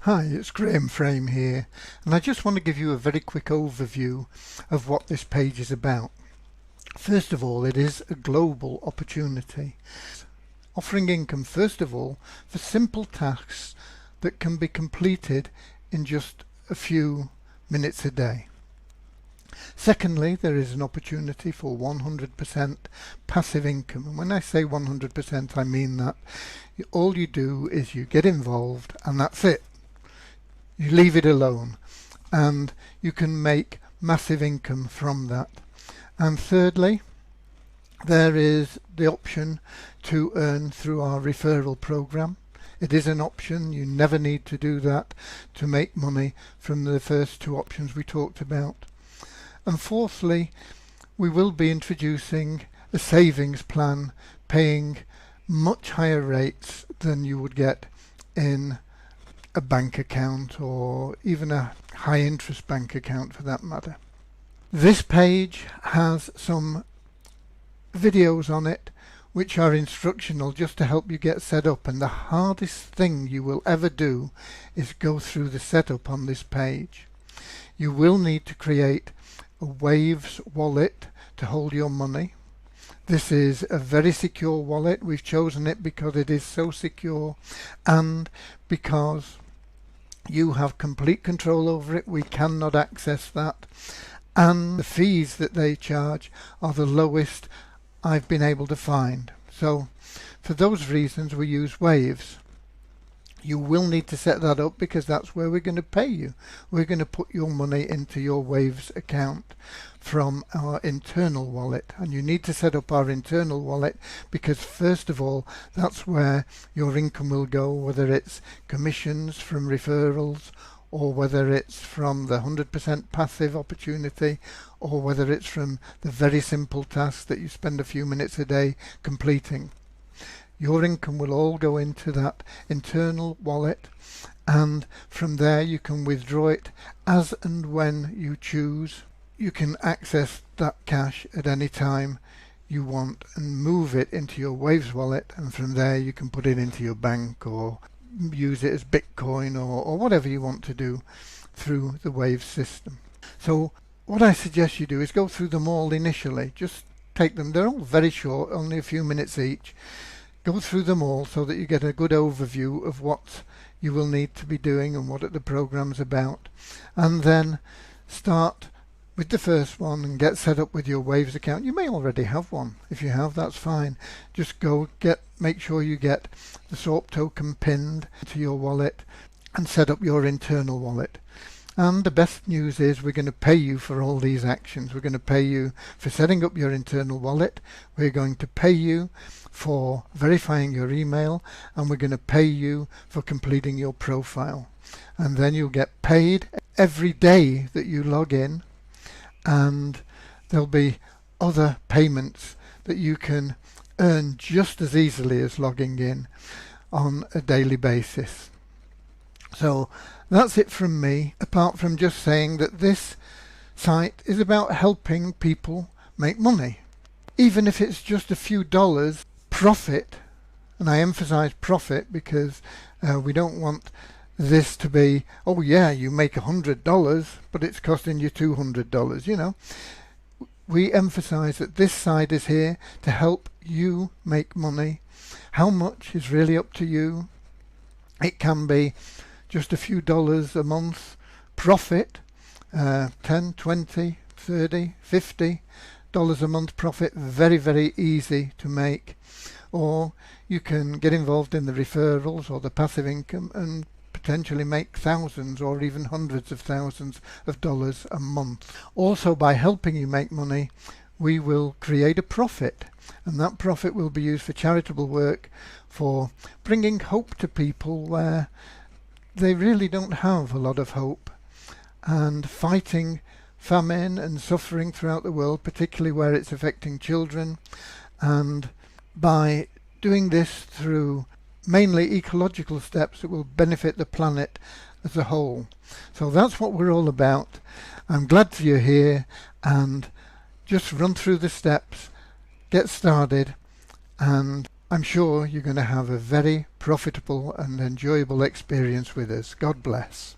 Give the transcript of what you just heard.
Hi, it's Graham Frame here, and I just want to give you a very quick overview of what this page is about. First of all, it is a global opportunity, offering income first of all for simple tasks that can be completed in just a few minutes a day. Secondly, there is an opportunity for 100% passive income, and when I say 100% I mean that all you do is you get involved and that's it. You leave it alone and you can make massive income from that. And thirdly, there is the option to earn through our referral program. It is an option. You never need to do that to make money from the first two options we talked about. And fourthly, we will be introducing a savings plan paying much higher rates than you would get in a bank account, or even a high interest bank account for that matter. This page has some videos on it which are instructional just to help you get set up, and the hardest thing you will ever do is go through the setup on this page. You will need to create a Waves wallet to hold your money. This is a very secure wallet. We've chosen it because it is so secure and because you have complete control over it. We cannot access that, and the fees that they charge are the lowest I've been able to find. So for those reasons we use Waves. You will need to set that up because that's where we're going to pay you. We're going to put your money into your Waves account from our internal wallet, and you need to set up our internal wallet because first of all that's where your income will go, whether it's commissions from referrals or whether it's from the 100% passive opportunity or whether it's from the very simple tasks that you spend a few minutes a day completing. Your income will all go into that internal wallet, and from there you can withdraw it as and when you choose. You can access that cash at any time you want and move it into your Waves wallet, and from there you can put it into your bank or use it as Bitcoin or whatever you want to do through the Waves system. So what I suggest you do is go through them all initially. Just take them. They're all very short, only a few minutes each. Go through them all so that you get a good overview of what you will need to be doing and what the program's about, and then start with the first one and get set up with your Waves account. You may already have one. If you have, that's fine. Just make sure you get the SORP token pinned to your wallet and set up your internal wallet. And the best news is we're going to pay you for all these actions. We're going to pay you for setting up your internal wallet. We're going to pay you for verifying your email, and we're going to pay you for completing your profile. And then you'll get paid every day that you log in, and there'll be other payments that you can earn just as easily as logging in on a daily basis. So that's it from me, apart from just saying that this site is about helping people make money. Even if it's just a few dollars profit, and I emphasize profit because we don't want this to be, oh yeah, you make $100 but it's costing you $200. You know, we emphasize that this side is here to help you make money. How much is really up to you. It can be just a few dollars a month profit, 10, 20, 30, $50 a month profit, very easy to make. Or you can get involved in the referrals or the passive income and potentially make thousands or even hundreds of thousands of dollars a month. Also, by helping you make money, we will create a profit, and that profit will be used for charitable work, for bringing hope to people where they really don't have a lot of hope, and fighting famine and suffering throughout the world, particularly where it's affecting children, and by doing this through mainly ecological steps that will benefit the planet as a whole. So that's what we're all about. I'm glad you're here, and just run through the steps, get started, and I'm sure you're going to have a very profitable and enjoyable experience with us. God bless.